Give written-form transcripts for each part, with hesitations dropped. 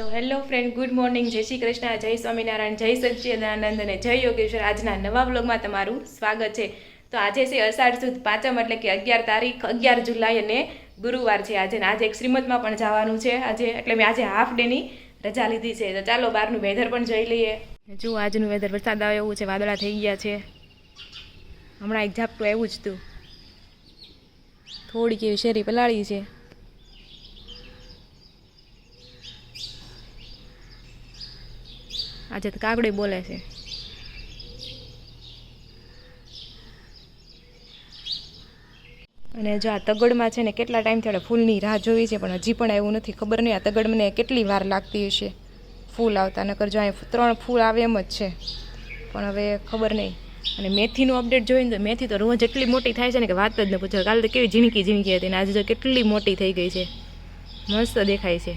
તો hello friend, good morning, જય શ્રી કૃષ્ણ, જય સ્વામિનારાયણ, જય સચ્ચિદાનંદ અને જય યોગેશ્વર. આજના નવા વ્લોગમાં તમારું સ્વાગત છે. તો આજે છે અષાઢ સુદ પાંચમ, એટલે કે 11 તારીખ 11 જુલાઈ અને ગુરુવાર છે આજે. આજે એક શ્રીમદમાં પણ જવાનું છે આજે, એટલે મેં આજે હાફ ડેની રજા લીધી છે. તો ચાલો બહારનું વેધર પણ જોઈ લઈએ. જો આજનું વેધર વરસાદ આવે એવું છે, વાદળા થઈ ગયા છે. હમણાં એક ઝાપટું આવ્યું જ હતું, થોડીક એવી શેરી પલાળી છે. આજે તો કાગડી બોલે છે. અને જો આ તગડમાં છે ને કેટલા ટાઈમથી આપણે ફૂલની રાહ જોઈ છે, પણ હજી પણ આવ્યું નથી. ખબર નહીં આ તગડ મને કેટલી વાર લાગતી હશે ફૂલ આવતા. નકર જો અહીં 3 ફૂલ આવે એમ જ છે, પણ હવે ખબર નહીં. અને મેથીનું અપડેટ જોઈને તો મેથી તો રોજ એટલી મોટી થાય છે ને કે વાત જ ન પૂછો. કાલે તો કેવી ઝીણકી ઝીણકી હતી, ને આજે જો કેટલી મોટી થઈ ગઈ છે, મસ્ત દેખાય છે.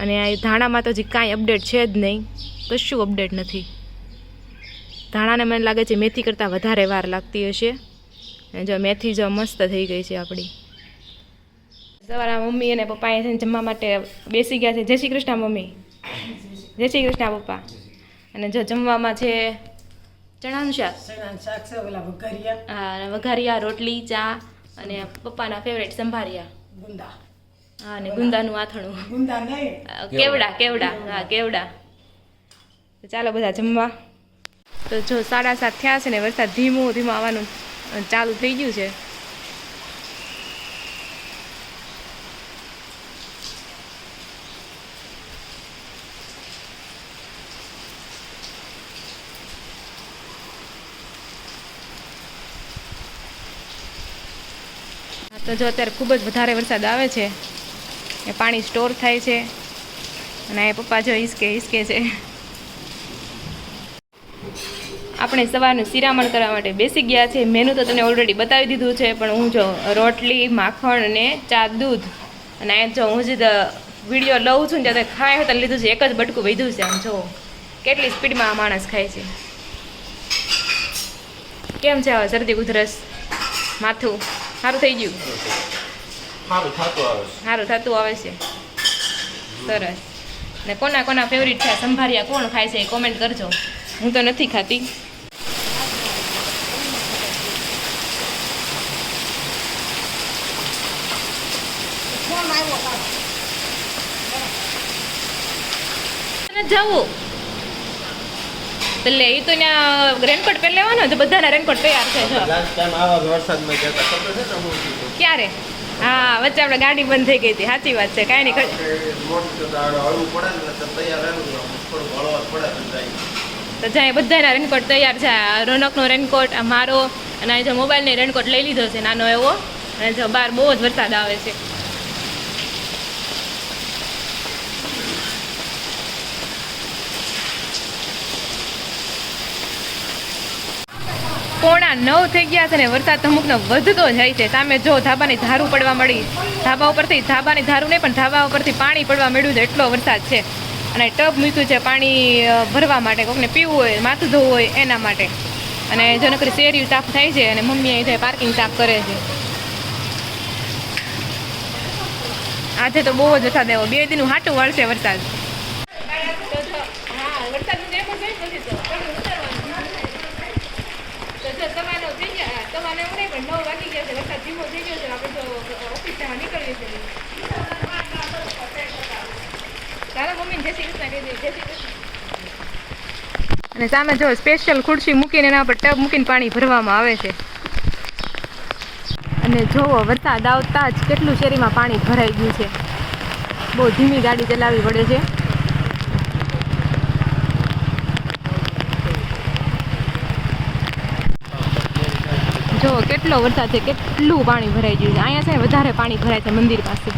અને આ ધાણામાં તો હજી કાંઈ અપડેટ છે જ નહીં, કશું અપડેટ નથી. ધાણાને મને લાગે છે મેથી કરતાં વધારે વાર લાગતી હશે. અને જો મેથી જો મસ્ત થઈ ગઈ છે આપણી. સવારે મમ્મી અને પપ્પાએ છે ને જમવા માટે બેસી ગયા છે. જય શ્રી કૃષ્ણ મમ્મી. જય શ્રી કૃષ્ણ પપ્પા. અને જો જમવામાં છે ચણાનું શાક, હા, વઘારિયા, રોટલી, ચા અને પપ્પાના ફેવરેટ સંભારિયા, હા, અને ગુંદાનું આથણું, કેવડા, હા, કેવડા. ચાલો બધા જમવા. તો જો 7:30 થયા છે ને વરસાદ ધીમો ધીમો આવવાનું ચાલુ થઈ ગયું છે. તો જો અત્યારે ખૂબ જ વધારે વરસાદ આવે છે, એ પાણી સ્ટોર થાય છે. અને એ પપ્પા જો હિસકે છે. આપણે સવારનું શિરામણ કરવા માટે બેસી ગયા છે. મેનુ તો તમને ઓલરેડી બતાવી દીધું છે, પણ હું જો રોટલી, માખણ અને ચા, દૂધ, અને આ જો હું જે વિડીયો લઉં છું ને ત્યારે ખાય હોય તો લીધું છે. એક જ બટકું વધ્યું છે. આમ જો કેટલી સ્પીડમાં આ માણસ ખાય છે. કેમ છે હવે શરદી ઉધરસ, માથું સારું થઈ ગયું? સારું થતું આવે છે. સરસ. ને કોના કોના ફેવરિટ છે સંભારિયા, કોણ ખાય છે એ કોમેન્ટ કરજો. હું તો નથી ખાતી. જવું એટલે એ તો ત્યાં રેનકોટ પહેરી લેવાનો, તો બધાના રેનકોટ તૈયાર છે. ક્યારે? હા, વચ્ચે આપણે ગાડી બંધ થઈ ગઈ હતી. સાચી વાત છે. કાંઈ નહીં, તો જાય બધાના રેનકોટ તૈયાર છે. રોનકનો રેનકોટ, મારો, અને જો મોબાઈલનો રેનકોટ લઈ લીધો છે નાનો એવો. અને જો બહાર બહુ જ વરસાદ આવે છે. પોણા 9 થઈ ગયા છે ને વરસાદ તો અમુકનો વધતો જાય છે. સામે જો ધાબાની ધારું પડવા મળી. ધાબા ઉપરથી, ધાબાની ધારું નહીં પણ ધાબા ઉપરથી પાણી પડવા મળ્યું છે. એટલો વરસાદ છે. અને ટબ મૂક્યું છે પાણી ભરવા માટે, કોઈને પીવું હોય, માથું ધોવું હોય એના માટે. અને જો નકરી શેરી સાફ થાય છે, અને મમ્મી અહીં પાર્કિંગ સાફ કરે છે. આજે તો બહુ જ વરસાદ આવ્યો. 2 દિનનું હાટું વળશે વરસાદ. અને સામે જો સ્પેશિયલ ખુરશી મૂકીને એના પર ટબ મૂકીને પાણી ભરવામાં આવે છે. અને જોવો વરસાદ આવતા જ કેટલું શેરીમાં પાણી ભરાઈ ગયું છે. બહુ ધીમી ગાડી ચલાવવી પડે છે. જો કેટલો વરસાદ છે, કેટલું પાણી ભરાઈ ગયું છે. અહીંયા છે ને વધારે પાણી ભરાય છે મંદિર પાસે.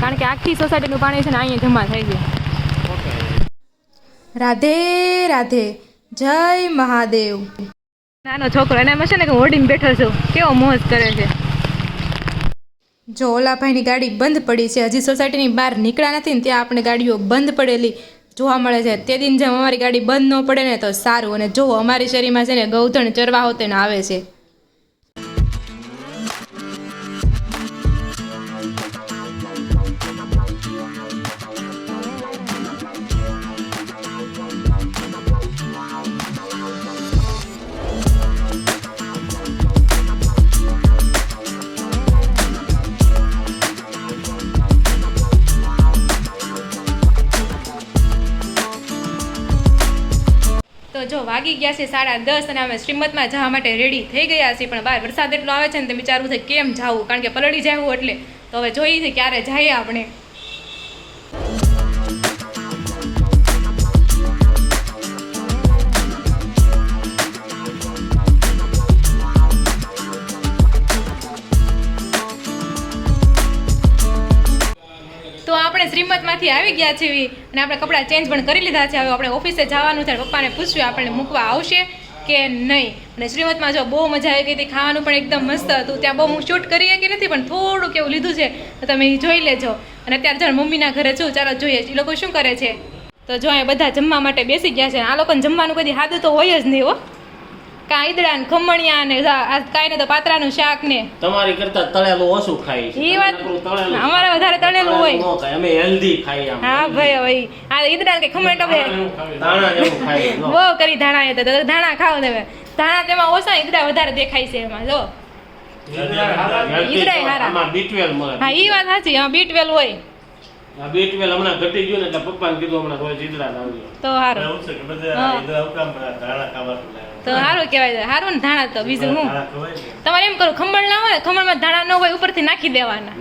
કારણ કે આખી સોસાયટીનું પાણી છે ને અહીંયા જમા થાય છે. રાધે રાધે, જય મહાદેવ. નાનો છોકરો એનામાં છે ને કે હોડીને બેઠો છું, કેવો મોજ કરે છે. જો ઓલા ભાઈની ગાડી બંધ પડી છે. હજી સોસાયટીની બહાર નીકળ્યા નથી ને ત્યાં આપણે ગાડીઓ બંધ પડેલી જોવા મળે છે. તે દિન જેમ અમારી ગાડી બંધ ન પડે ને તો સારું. અને જો અમારી શેરીમાં છે ને ગૌધણ ચરવા હોતે ને આવે છે. જો વાગી ગયા છે 10:30 અને અમે શ્રીમતમાં જવા માટે રેડી થઈ ગયા છીએ, પણ બહાર વરસાદ એટલો આવે છે ને તે વિચારવું છે કેમ જવું, કારણ કે પલળી જવું એટલે. તો હવે જોઈએ છે ક્યારે જઈએ આપણે. તો આપણે શ્રીમતમાંથી આવી ગયા છીએ અને આપણે કપડાં ચેન્જ પણ કરી લીધા છે. હવે આપણે ઓફિસે જવાનું છે. પપ્પાને પૂછ્યું આપણને મૂકવા આવશે કે નહીં. અને શ્રીમતમાં જો બહુ મજા આવી ગઈ હતી, ખાવાનું પણ એકદમ મસ્ત હતું. ત્યાં બહુ હું શૂટ કરીએ કે નથી, પણ થોડુંક એવું લીધું છે તો તમે એ જોઈ લેજો. અને અત્યારે જો મમ્મીના ઘરે છું, ચાલો જોઈએ એ લોકો શું કરે છે. તો જો અહીંયા બધા જમવા માટે બેસી ગયા છે. આ લોકોને જમવાનું કદી સાદું તો હોય જ નહીં હો, કાં ઈદડા ને ખમણિયા ને કાંઈ ને તો પાત્રાનું શાક ને. તમારી કરતા તળેલું ઓછું ખાઈ છે. એ વાત અમારે વધારે તળેલું હોય. અમે હેલ્ધી ખાઈ. હા ભાઈ ભાઈ આ ઈદડા કે ખમણ તો દાણા જેવું ખાઈ. બહુ કરી ધાણા તો ધાણા ખાવ તમે. ધાણા તેમાં ઓછા, ઈદડા વધારે દેખાય છે એમાં. જો ઈદડા હારા. આમાં B12 મળે. હા એ વાત સાચી, આમાં B12 હોય. આ B12 હમણાં ઘટી ગયું ને એટલે પપ્પાને કીધું હમણાં રોજ ઈદડા લાવ્યો. તો સારું. તો સારું કહેવાય. સારું ને ધાણા તો બીજું હું તમારે એમ કરું, ખમણ ના હોય, ખમણમાં ધાણા ન હોય ઉપરથી નાખી દેવાના.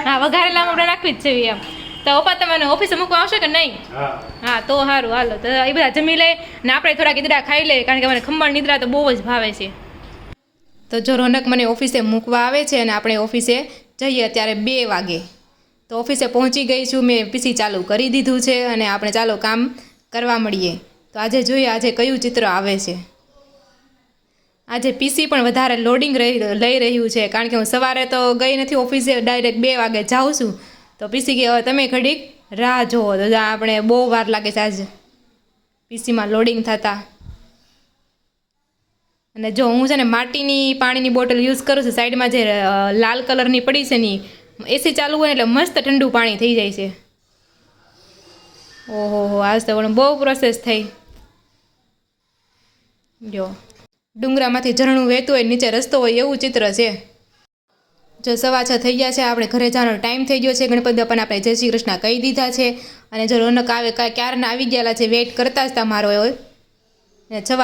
હા વઘારેલા આપણે નાખવી જ છે એમ. તો પપ્પા તમે ઓફિસે મૂકવા આવશો કે નહીં? હા તો સારું, હાલો. તો એ બધા જમી લે ને આપણે થોડાક ઈદડા ખાઈ લઈએ, કારણ કે મને ખમણ ઈદડા તો બહુ જ ભાવે છે. તો જો રોનક મને ઓફિસે મૂકવા આવે છે અને આપણે ઓફિસે જઈએ અત્યારે 2 વાગે. તો ઓફિસે પહોંચી ગઈ છું, મેં PC ચાલુ કરી દીધું છે અને આપણે ચાલો કામ કરવા મળીએ. તો આજે જોઈએ આજે કયું ચિત્ર આવે છે. આજે PC પણ વધારે લોડિંગ લઈ રહ્યું છે, કારણ કે હું સવારે તો ગઈ નથી ઓફિસે, ડાયરેક્ટ 2 વાગે જાઉં છું. તો PC કે હવે તમે ઘડીક રાહ જોવો. તો આપણે બહુ વાર લાગે છે આજે PCમાં લોડિંગ થતા. અને જો હું છે ને માટીની પાણીની બોટલ યુઝ કરું છું. સાઈડમાં જે લાલ કલરની પડી છે ને AC ચાલુ હોય એટલે મસ્ત ઠંડુ પાણી થઈ જાય છે. ઓહો આજ તો પણ બહુ પ્રોસેસ થઈ. જો ડુંગરામાંથી ઝરણું વહેતું હોય, નીચે રસ્તો હોય એવું ચિત્ર છે. જો 6:15 થઈ ગયા છે, આપણે ઘરે જવાનો ટાઈમ થઈ ગયો છે. ગણપતિ બાપાને આપણે જય શ્રી કૃષ્ણ કહી દીધા છે. અને જો રોનક આવે ક્યારના આવી ગયેલા છે, વેઇટ કરતા જ તમારો હોય. ને 6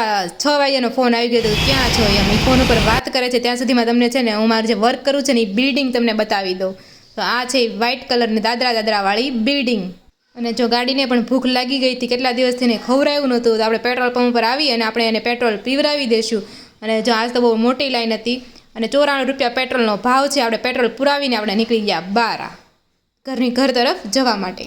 વાગ્યાનો ફોન આવી ગયો હતો, ક્યાં છો એમ. એ ફોન ઉપર વાત કરે છે ત્યાં સુધીમાં તમને છે ને હું મારું જે વર્ક કરું છે ને એ બિલ્ડિંગ તમને બતાવી દઉં. તો આ છે વ્હાઇટ કલરની દાદરાવાળી બિલ્ડિંગ. અને જો ગાડીને પણ ભૂખ લાગી ગઈ હતી, કેટલા દિવસથી એને ખવડાવ્યું નહોતું, તો આપણે પેટ્રોલ પંપ પર આવી અને આપણે એને પેટ્રોલ પીવડાવી દઈશું. અને જો આજ તો બહુ મોટી લાઈન હતી અને 94 રૂપિયા પેટ્રોલનો ભાવ છે. આપણે પેટ્રોલ પુરાવીને આપણે નીકળી ગયા બહાર ઘર તરફ જવા માટે.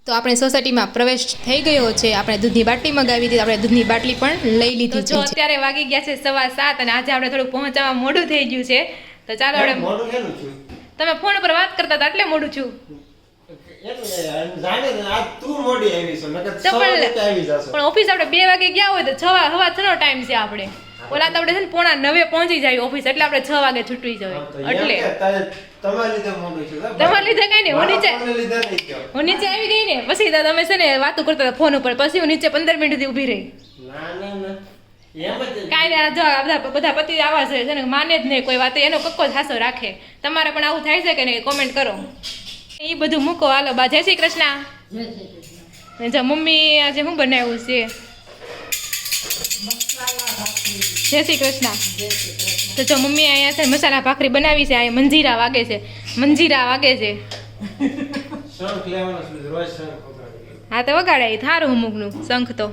તો આપણે સોસાયટીમાં પ્રવેશ થઈ ગયો છે. આપણે દૂધની બાટલી મંગાવી હતી, આપણે દૂધની બાટલી પણ લઈ લીધી છે. અત્યારે વાગી ગયા છે 7:15 અને આજે આપણે થોડું પહોંચવામાં મોડું થઈ ગયું છે. તો ચાલો આપણે તમે ફોન ઉપર વાત કરતા હતા એટલે મોડું છું. પણ ઓફિસ આપણે 2 વાગે ગયા હોય તો 6:15 નો ટાઈમ છે. આપણે ઓલા તો આપણે છે ને 8:45 પહોંચી જાય ઓફિસ, એટલે આપણે 6 વાગે છૂટવી જોઈએ. એટલે તમારે લીધે કઈ નહીં, હું નીચે આવી ગઈ ને પછી તમે છે ને વાતો કરતા હતા ફોન ઉપર, પછી હું નીચે 15 મિનિટથી ઊભી રહી. કાંઈ નહીં, જો બધા પતિ આવા છે ને માને જ નહીં કોઈ વાત, એનો કક્કો હાસો રાખે. તમારે પણ આવું થાય છે કે નહીં કોમેન્ટ કરો. એ બધું મૂકો, હાલો બા. જય શ્રી કૃષ્ણ. જો મમ્મી આજે શું બનાવ્યું છે? જય શ્રી કૃષ્ણ. તો જો મમ્મી અહીંયા છે મસાલા ભાખરી બનાવી છે. અહીંયા મંજીરા વાગે છે. હા તો વગાડાય થારું અમુકનું શંખ તો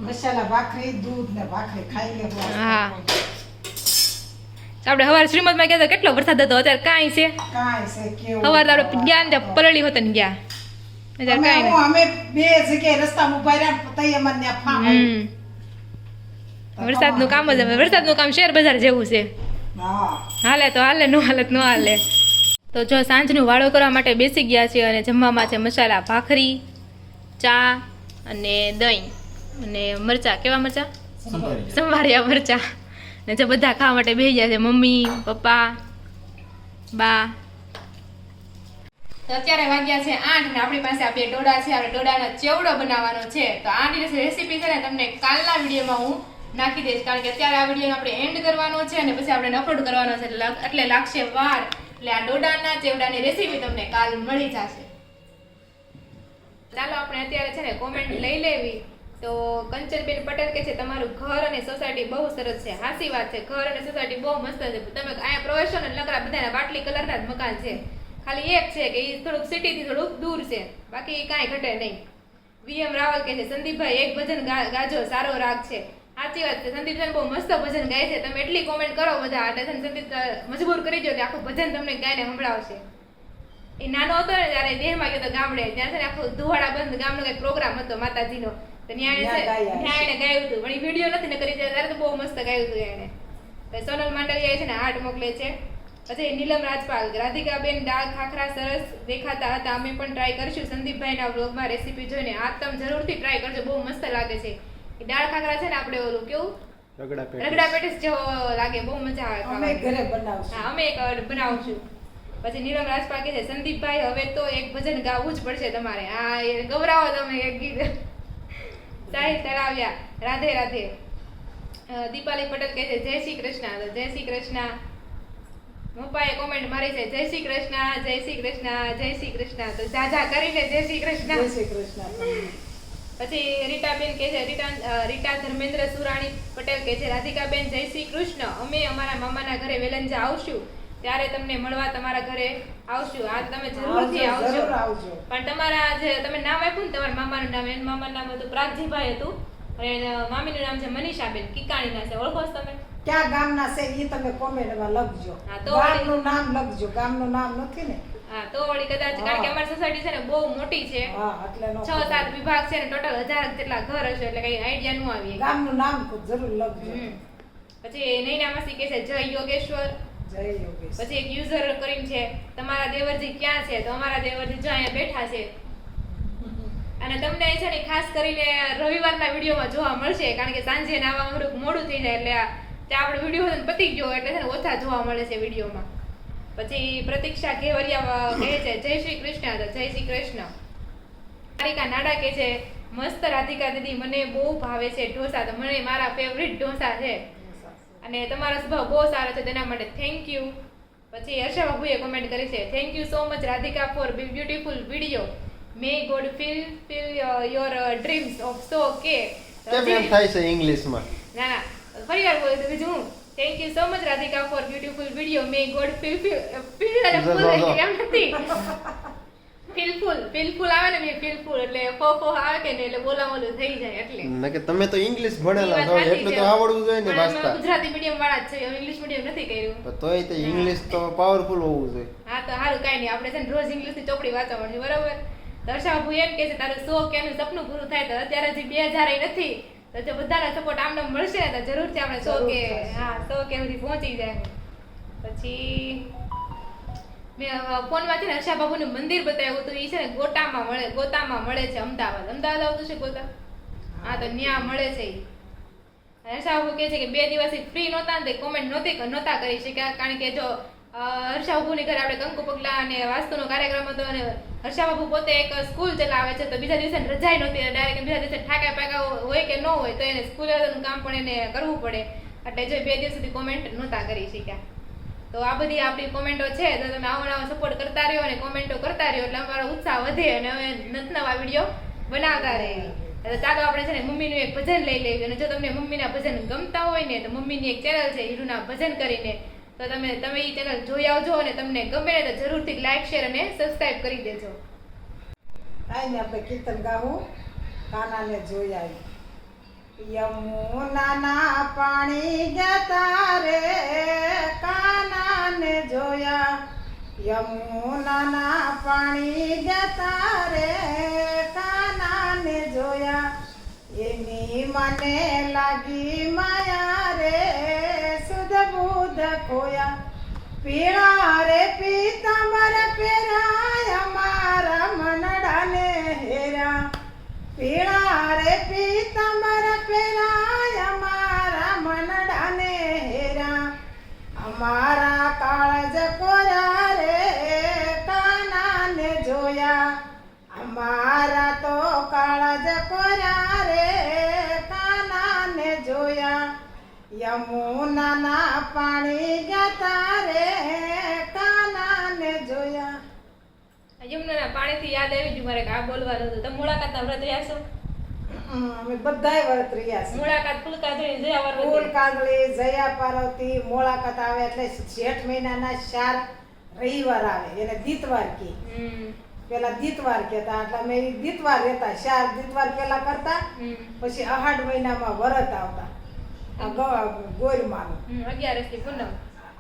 મસાલા ભાખરી દૂધ ને ભાખરી ખાઈ લે. હા આપણે સવારે શ્રીમદમાં ગયા તો કેટલો વરસાદ હતો, અત્યારે કાંઈ છે? સવારે આપણે ગયા ને પલળી હોત ને ગયા, અત્યારે કાંઈ નહીં. અમે 2 જગ્યાએ રસ્તામાં ઉભા રહ્યા તઈ અમને ફામ. વરસાદનું કામ જ હવે, વરસાદનું કામ શેર બજાર જેવું છે. હાલે તો હાલે, નો હાલત નો હાલે. તો જો સાંજનું વાળો કરવા માટે બેસી ગયા છે અને જમવામાં છે મસાલા ભાખરી, ચા અને દહીં અને મરચાં. કેવા મરચાં? સંભાળ્યા મરચાં. ને જો બધા ખાવા માટે બેસી ગયા છે, મમ્મી પપ્પા બા. તો અત્યારે વાગ્યા છે 8 ને આપણી પાસે આ બે ડોડા છે. આપણે ડોડાનો ચેવડો બનાવવાનો છે. તો આની રેસીપી છે ને તમને કાલના વિડીયોમાં હું નાખી દઈશ, કારણ કે અત્યારે આ વિડીયોનો આપણે એન્ડ કરવાનો છે અને પછી આપણે અપલોડ કરવાનો છે, એટલે લાગશે વાર. એટલે આ ડોડાના ચેવડાની રેસીપી તમને કાલ મળી જશે. ચાલો આપણે અત્યારે છે ને કોમેન્ટ લઈ લેવી. તો કંચનબેન પટેલ કે છે તમારું ઘર અને સોસાયટી બહુ સરસ છે. હાસી વાત છે, ઘર અને સોસાયટી બહુ મસ્ત છે. તમે અહીંયા પ્રવેશો ને લકડા બધાના બાટલી કલરના જ મકાન છે. ખાલી એક છે કે એ થોડુંક સિટીથી થોડુંક દૂર છે, બાકી કાંઈ ઘટે નહીં. વીએમ રાવલ કે છે સંદીપભાઈ એક ભજન ગાજો, સારો રાગ છે. સાચી વાત છે, સંદીપ બહુ મસ્ત ભજન ગાય છે. તમે એટલી કોમેન્ટ કરો બધા એટલે સંદીપ મજબૂર કરી દો કે આખું ભજન તમને ગાયને સંભળાવશે. એ નાનો હતો ને ત્યારે દેહમાં ગયો તો ગામડે, ત્યાં છે ને આખું ધુવાડા બંધ ગામનો કઈ પ્રોગ્રામ હતો માતાજીનો, તો ત્યાં એને ગાયું હતું. પણ એ વિડીયો નથી ને કરી ત્યારે તો બહુ મસ્ત ગાયું હતું એને. સોનલ માંડવિયા છે ને હાર્ટ મોકલે છે. પછી નીલમ રાજપાલ, રાધિકાબેન દાળ ખાખરા સરસ દેખાતા હતા, અમે પણ ટ્રાય કરશું સંદીપભાઈના વ્લોગમાં રેસીપી જોઈને. આ તમે જરૂરથી ટ્રાય કરજો, બહુ મસ્ત લાગે છે. એ દાળ ખાખરા છે ને આપણે ઓલું કેવું રગડા પેટીસ જેવો લાગે, બહુ મજા આવે ખાવાની. હા, અમે એક બનાવશું. પછી નીલમ રાજપાલ કહે છે સંદીપભાઈ હવે તો એક ભજન ગાવું જ પડશે તમારે. આ ગવરાવો તમે એક ગીત. સાહિલ તળાવિયા, રાધે રાધે. દીપાલી પટેલ કહે છે જય શ્રી કૃષ્ણ. તો જય શ્રી કૃષ્ણ. મોપાએ કોમેન્ટ મારી છે જય શ્રી કૃષ્ણ, જય શ્રી કૃષ્ણ, જય શ્રી કૃષ્ણ. તો જાજા કરીને જય શ્રી કૃષ્ણ. જય શ્રી કૃષ્ણ. પછી રીટાબેન કહે છે રીટા ધર્મેન્દ્ર સુરાણી પટેલ કહે છે રાધિકાબેન જય શ્રી કૃષ્ણ. અમે અમારા મામાના ઘરે વેલંજા આવશું ત્યારે તમને મળવા તમારા ઘરે આવશું. આ તમે જરૂરથી આવજો. પણ તમારા જે તમે નામ આપ્યું ને તમારા મામાનું નામ, એનું મામાનું નામ હતું પ્રાગજીભાઈ હતું અને મામીનું નામ છે મનીષાબેન કિકાણીના છે. ઓળખો છો તમે? ક્યાં ગામના છે એ તમે કોમેન્ટમાં લખજો. હા, તો ગામનું નામ લખજો, ગામનું નામ નથી ને. હા, તો વળી કદાચ, કારણ કે અમારી સોસાયટી છે ને બહુ મોટી છે. હા, એટલે 6-7 વિભાગ છે ને ટોટલ 1000 જેટલા ઘર હશે, એટલે કઈ આઈડિયા ન આવી. ગામનું નામ જરૂર લખજો. પછી નૈના માસી કહે છે જય યોગેશ્વર. જય યોગેશ. પછી એક યુઝર કરીને છે તમારા દેવરજી ક્યાં છે? તો અમારા દેવરજી જો અહીંયા બેઠા છે. અને તમને છે ને ખાસ કરીને રવિવારના વિડીયોમાં જોવા મળશે, કારણ કે સાંજે નાવા થોડુંક મોડું થઈ જાય એટલે ત્યાં આપણે વિડીયો પતી ગયો એટલે છે ને ઓછા જોવા મળે છે વિડીયોમાં. પછી પ્રતીક્ષા ઘેવરિયા કહે છે જય શ્રી કૃષ્ણ. તો જય શ્રી કૃષ્ણ. તારિકા નાડા કહે છે મસ્ત રાધિકા દીદી, મને બહુ ભાવે છે ઢોસા. તો મને મારા ફેવરિટ ઢોસા છે અને તમારો સ્વભાવ બહુ સારો છે, તેના માટે થેન્ક યુ. પછી હર્ષા બાબુએ કોમેન્ટ કરી છે thank you so much Radhika for beautiful video. May God fill your dreams of so કે. કેમ એમ થાય છે ઇંગ્લિશમાં? ના ના, ફરી વાર બોલું તો બીજું હું. Thank you so much Radhika for beautiful video. May God fill એમ નથી, ફિલફુલ આવે ને, મેં ફિલફુલ એટલે ફો આવે કે ને એટલે બોલા બોલું થઈ જાય એટલે. નકે તમે તો ઇંગ્લિશ ભણેલા છો એટલે તો આવડવું જોઈએ ને વાંચતા. ગુજરાતી મીડિયમ વાળા જ છે, ઇંગ્લિશ મીડિયમ નથી કર્યું. પણ તોય તે ઇંગ્લિશ તો પાવરફુલ હોવું જોઈએ. હા, તો સારું, કાઈ નહીં, આપણે છે ને રોજ ઇંગ્લિશની ચોપડી વાંચવા મળશે, બરાબર. દર્શાવ એમ કે છે તારું 100 કે નું સપનું પૂરું થાય તો અત્યારે હજી 2000 નથી, તો જો બધાનો સપોર્ટ આમને મળશે ને તો જરૂરથી આપણે 100 કે 100 કે સુધી પહોંચી જાય. પછી મેં ફોનમાં છે ને હર્ષા બાબુનું મંદિર બતાવ્યું હતું. એ છે ને ગોતામાં મળે છે. અમદાવાદ આવતું છે ગોતા? હા, તો ત્યાં મળે છે. હર્ષા બાબુ કહે છે કે 2 દિવસથી ફ્રી નહોતા ને કોમેન્ટ નહોતા કરી શક્યા, કારણ કે જો હર્ષા બાબુની ઘરે આપણે કંકુ પગલા અને વાસ્તુનો કાર્યક્રમ હતો અને હર્ષા બાબુ પોતે એક સ્કૂલ ચલાવે છે, તો બીજા દિવસે રજાઈ નહોતી, ડાયરેક્ટ બીજા દિવસે ઠાકા પાકા હોય કે ન હોય તો એને સ્કૂલનું કામ પણ એને કરવું પડે, એટલે જો 2 દિવસ સુધી કોમેન્ટ નહોતા કરી શક્યા. તો આ બધી આપણી કોમેન્ટો છે, તો તમે આવો સપોર્ટ કરતા રહ્યો અને કોમેન્ટો કરતા રહ્યો એટલે અમારો ઉત્સાહ વધે અને અમે નવા વિડીયો બનાવતા રહીએ. તો ચાલો આપણે છે ને મમ્મીનું એક ભજન લઈ લઈએ, અને જો તમને મમ્મીના ભજન ગમતા હોય ને તો મમ્મીની એક ચેનલ છે હીરુના ભજન કરીને, તો તમે એ ચેનલ જોઈ આવજો અને તમને ગમે ને તો જરૂરથી લાઈક શેર અને સબસ્ક્રાઇબ કરી દેજો. આઈને આપણે કીર્તન ગાવું, કાનાને જોઈ આવી. યમુનાના પાણી જતા રે કાનાને જોયા, યમુનાના પાણી જતા રે કાનાને જોયા, એની મને લાગી માયા રે સુધ બુધ ખોયા, પીળા રે પીતાંબર પહેરાય મારા મનડાને હેરા, પીળા રે પીતાંબર પહેરાય મારા મનડાને હેરા, અમારા કાળજ કોરા જોયા યમુનાના પાણી ગાતા રે કાનાને જોયા. યમુનાના પાણીથી યાદ આવી ગયું મારે કે આ બોલવાનું હતું. તમે મુલાકાતના વ્રત રહ્યા છો? અમે બધાય વર્ત રહ્યા છે. મુલાકાત ફૂલકાજળી જયા ફૂલ પાર્વતી. કાંદળી જયા પાર્વતી મોલાકાત આવે એટલે જેઠ મહિનાના 4 રવિવાર આવે એને દીતવાર કે પેલા દીતવાર કહેતા એટલે અમે ઈ દીતવાર રહેતા 4 દીતવાર પેલા કરતા પછી અહાડ મહિનામાં વરત આવતા આ ગોરમાનું 11 થી પૂનમ.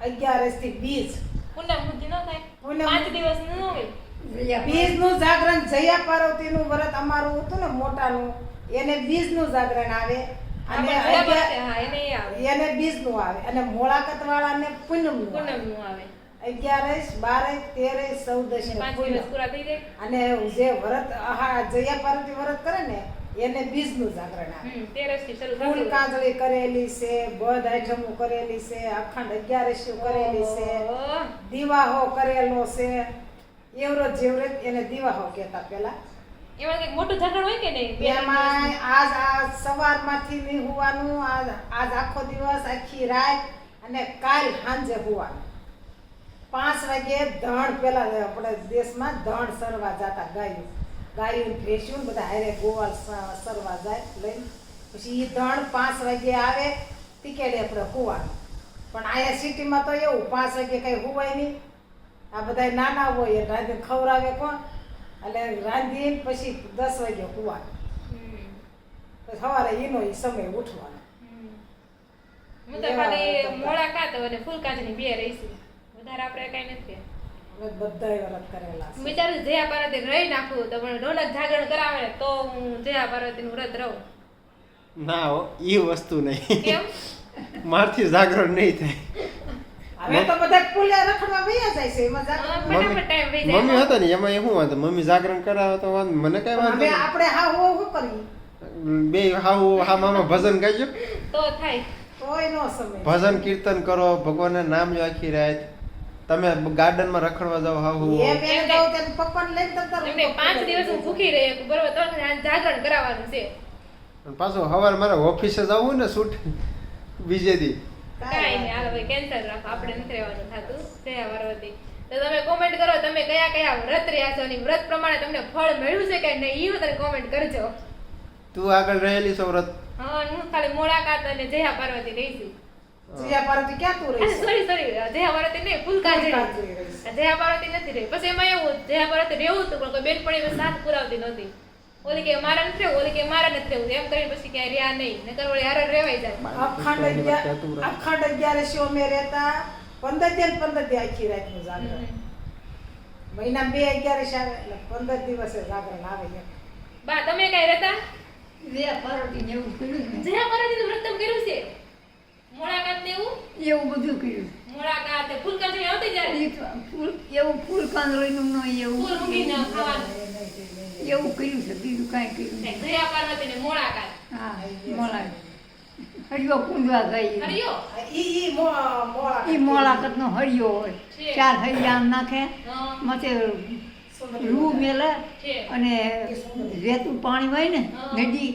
11 થી બીજ પૂનમ સુધી ન થાય? પૂનમ. 5 દિવસ ન હોય? બીજનું જાગરણ જયા પાર્વતીનું વ્રત અમારું હતું ને મોટાનું એને બીજનું જાગરણ આવે અને હા, એને ઈ આવે. એને બીજનું આવે અને મોળાકત વાળાને પૂનમનું આવે. પૂનમનું આવે. 11 12 13 14 5 પૂનમ. દિવસ પૂરા થઈ જાય. અને જે વ્રત જયા પાર્વતી વ્રત કરે ને એને બીજનું જાગરણ આવે. 13 થી શરૂ ફૂલ થતું. કાંદળી કરેલી છે, બધ આઈટમો કરેલી છે, અખંડ 11 કરેલી છે, ઓહો. દીવાહો કરેલો છે. એવરત જેવરત એને દીવાહો કહેતા પેલા. એમાં કંઈક મોટું ઝઘડ હોય કે નહીં? બે એમાં આજ સવારમાંથી નહીં હોવાનું, આજ આખો દિવસ આખી રાત અને કાલ સાંજે હોવાનું. 5 વાગે ધણ પેલા આપણે દેશમાં ધણ સરવા જતા ગાયું ભેંસ્યું બધા હારે ગોવાળ સરવા જાય લઈને પછી એ ધણ 5 વાગે આવે ટીકેડે આપણે હોવાનું. પણ અહીંયા સિટીમાં તો એવું 5 વાગે કઈ હોવાય નહીં. આ બધા નાના હોય એ રાંધીને ખવડાવે કોણ એટલે રાંધીને પછી 10 વાગે હોવાનું. પછી સવારે એનો એ સમય ઉઠવાનો. હું તો ખાલી મુલાકાત અને ફૂલકાજળી બે રહીશું. વધારે આપણે કઈ નથી. અમે બધાય વ્રત કરેલા છે. વિચારું જયા પાર્વતી રહી નાખું તો પણ રોનક જાગરણ કરાવે ને તો હું જયા પાર્વતીનું વ્રત રહું. ના હો ઈ વસ્તુ નહીં કેમ? મારથી જાગરણ નહીં થાય. હવે તો બધા પુલે રખડવા વયા જાય છે એમાં જાગરણ. ફટાફટ ટાઈમ વહી જાય. મમ્મી હતા ને એમાં એ શું વાંધો મમ્મી જાગરણ કરાવે તો વાંધો મને કઈ વાંધો હવે નહીં. આપણે હા હો શું કરીએ બે હા મામા ભજન ગાઈજો, તો થાય. તોય નો સમય. ભજન કીર્તન કરો, ભગવાનના નામ લો આખી રાત. તમે ગાર્ડનમાં રખડવા જાઓ હાહુ એમ એને કહું તેમ પપ્પાને લઈને તમ તાર એમને 5 દિવસ હું ભૂખી રહી શકું, બરોબર? તો જાગરણ કરાવવાનું છે. પાછું સવારે મારે ઓફિસે જવું ને શૂટ બીજે દી. કાંઈ નહીં, હાલો ભાઈ કેન્સલ રાખો, આપણે નથી રહેવાનું થતું. જયા પાર્વતી. તો તમે કોમેન્ટ કરો તમે કયા કયા વ્રત રહ્યા છો અને વ્રત પ્રમાણે તમને ફળ મળ્યું છે કે નહીં, એ તમે કોમેન્ટ કરજો. તું આગળ રહેલી છો વ્રત? હા, હું ખાલી મુલાકાત અને જયા પાર્વતી રહીશું. જયા પાર્વતી ક્યાં તું રહી છે? સોરી જયા પાર્વતી નહીં, ફૂલકાજળી. ફૂલકાજળી રહી છે. જયા પાર્વતી નથી રહી. પછી એમાં એવું જયા પાર્વતી રહેવું હતું પણ કોઈ બેનપણી સાથ પુરાવતી નહોતી. ઓલી કે મારા નથી રહેવું, ઓલી કે મારા નથી રહેવું, એમ કરીને પછી ક્યાંય રહ્યા નહીં, નકર વળી હારે રહેવાય જાય. અખંડ 11 અમે રહેતા 15 દી 15 દી આખી રાતનું જાગરણ. મહિના 2 11 આવે એટલે 15 દિવસે જાગરણ આવે છે. બા તમે કઈ રહેતા? જયા પાર્વતીને એવું કર્યું ને જયા પાર્વતીનું વ્રત તમે કર્યું છે? મુલાકાત ને એવું? એવું બધું કર્યું. મુલાકાત ફૂલકાજળી આવતી જ્યારે એવું ફૂલ કાંદળીનું ન એવું ફૂલ મૂકીને ખાવાનું. એવું કર્યું છે, બીજું કાંઈ કર્યું નહીં. જયા પાર્વતી ને મુલાકાત. હા મોળા હરિયો પૂંજવા જાય હરિયો? ઈ મોળા એ મોળાકતનો હરિયો હોય. છે. 4 હરિયા આમ નાખે, હા, માથે રૂ મેલે છે. અને રેતું પાણી હોય ને હા. નદી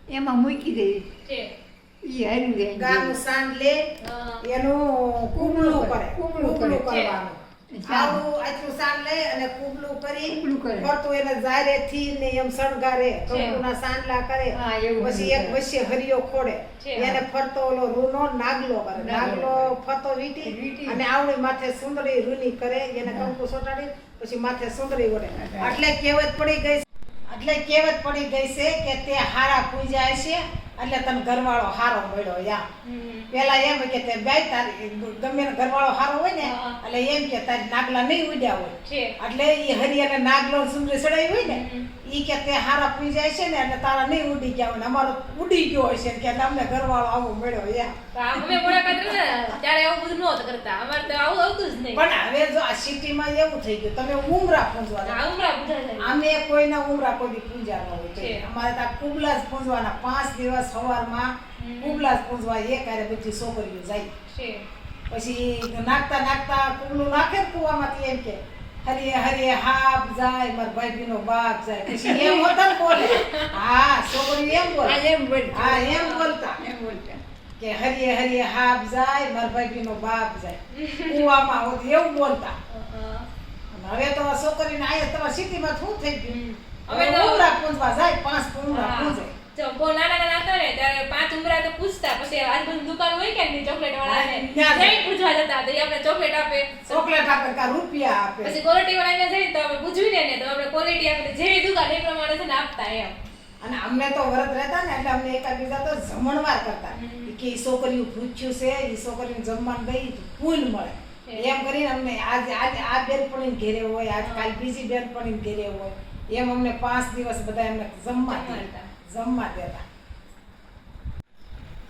એમાં મૂકી દે છે. એ હરી જાય. ગાનું સાંડ લે હા. એનું કુબલું કરે. કુબલું કરે. કરવાનું. આવું આટલું સાંડ લે અને કુબલું કરી કુબલું કરે. ફરતું એને જારેથી ને એમ શણગારે, કંકુના સાંડલા કરે. હા, એવું પછી એક બધું કરે. વચ્ચે હરિયો ખોડે. છે. એને ફરતો ઓલો રૂનો નાગલો કરે. નાગલો ફરતો વીંટી. વીટી અને આવડી માથે સુંદરી રૂની કરે, એને કંકુ સોટાડી પછી માથે સુંદરી ઓઢે. એટલે કહેવત પડી ગઈ છે કે તે હારા પૂજાય છે એટલે તને ઘરવાળો હારો મળ્યો. યા પેલા એમ કે તે ગાય તારી ગમે એનો ઘરવાળો હારો હોય ને હા. એટલે એમ કે તારી નાગલા નહીં ઉડ્યા હોય છે. એટલે ઈ હરિયાને નાગલો સુંદરી ચડાવી હોય ને ઈ કે તે હારા પૂઈ જાય છે ને એટલે તારા નહીં ઉડી ગયા હોય ને અમારો ઉડી ગયો હોય છે કે એટલે અમને ઘરવાળો આવો મળ્યો. યા તો અમે મુલાકાત રહી ને ત્યારે આવું બધું નહોતું કરતા, અમારે તો આવું આવતું જ નહીં. પણ હવે જો આ સિટીમાં એવું થઈ ગયું તમે ઉમરા પૂંજવા જાઓ. આ ઉમરા પૂજા થાય. અમે કોઈના ઉમરા કોઈ પૂજા ન હોય છે. અમારે ત્યાં કુબલા જ પૂંજવાના 5 દિવસ સવારમાં કુબલા જ પૂંજવા એક હારે બધી છોકરીઓ જાય. છે. પછી નાખતા કુબલું નાખે ને કુવામાંથી એમ કે હરીએ હાપ જાય મારા ભાઈબીનો બાપ જાય. પછી એમ હોતા ને બોલે હા છોકરીઓ એમ બોલે. હા, એમ બોલતા. હા એમ બોલતા. એમ બોલતા. કે હરીએ હરીએ હાપ જાય મારા ભાઈનો બાપ જાય કુવામાં હોતી એવું બોલતા. અને હવે તો છોકરીને આયા તમારા સિટીમાં શું થઈ ગયું? હવે હવે તો- પૂંગરા પૂંજવા જાય 5 પૂંગરા હા. પૂંજે. જો બહુ નાના નાના હતા ને ત્યારે 5 ઉમરા તો પૂછતા, પછી આજુબાજુ દુકાન હોય કે નહીં ચોકલેટ વાળાને ત્યાં જઈ પૂછવા જતા તો એ આપણે ચોકલેટ આપે. ચોકલેટ આપે કા રૂપિયા આપે. પછી ક્વોલિટી વાળાને જઈને તો આપણે પૂછવી ને તો આપણે ક્વોલિટી આપણે જેવી દુકાન એ પ્રમાણે છે ને આપતા એમ. અને અમને તો વરત રહેતા ને એટલે અમને એકાદ બીજા તો જમણવાર કરતા કે ઈ છોકરીઓ ભૂખ્યું છે ઈ છોકરીને જમવાનું દઈ તો ફૂલ મળે એમ કરીને અમને આજે આ બેનપણીને ઘેરે હોય આજ કાલ બીજી બેનપણીને ઘેરે હોય એમ અમને 5 દિવસ બધા એમને જમવા દેતા.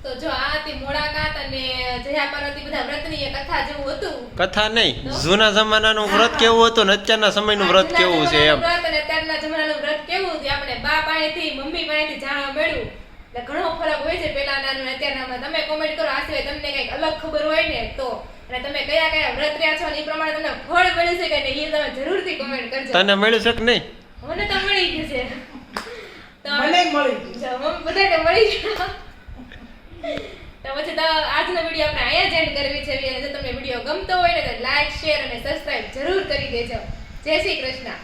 તો જો આ હતી મોળાકાત અને જયા પાર્વતી બધા વ્રતની એક કથા જેવું હતું. કથા નહીં, જૂના જમાનાનું વ્રત કેવું હતું ને અત્યારના સમયનું વ્રત કેવું છે એમ. વ્રત અને અત્યારના જમાનાનું વ્રત કેવું છે આપણે બા પાસેથી મમ્મી પાસેથી જાણવા મળ્યું. એટલે ઘણો ફરક હોય છે પેલાના અને અત્યારનામાં. તમે કોમેન્ટ કરો આ સિવાય તમને કંઈક અલગ ખબર હોય ને તો, અને તમે કયા કયા વ્રત રહ્યા છો અને એ પ્રમાણે તમને ફળ મળ્યું છે કે નહીં એ તમે જરૂરથી કોમેન્ટ કરજો. તને મળ્યું છે કે નહીં? મને તો મળી ગયું છે. તો મને મળી ગયું. જો મમ્મી બધાને મળી ગયું. તો પછી તો આજનો વિડીયો આપણે અહીંયા જ એન્ડ કરવી છે. અને જો તમને વિડીયો ગમતો હોય ને તો લાઈક શેર અને સબસ્ક્રાઇબ જરૂર કરી દેજો. જય શ્રી કૃષ્ણ.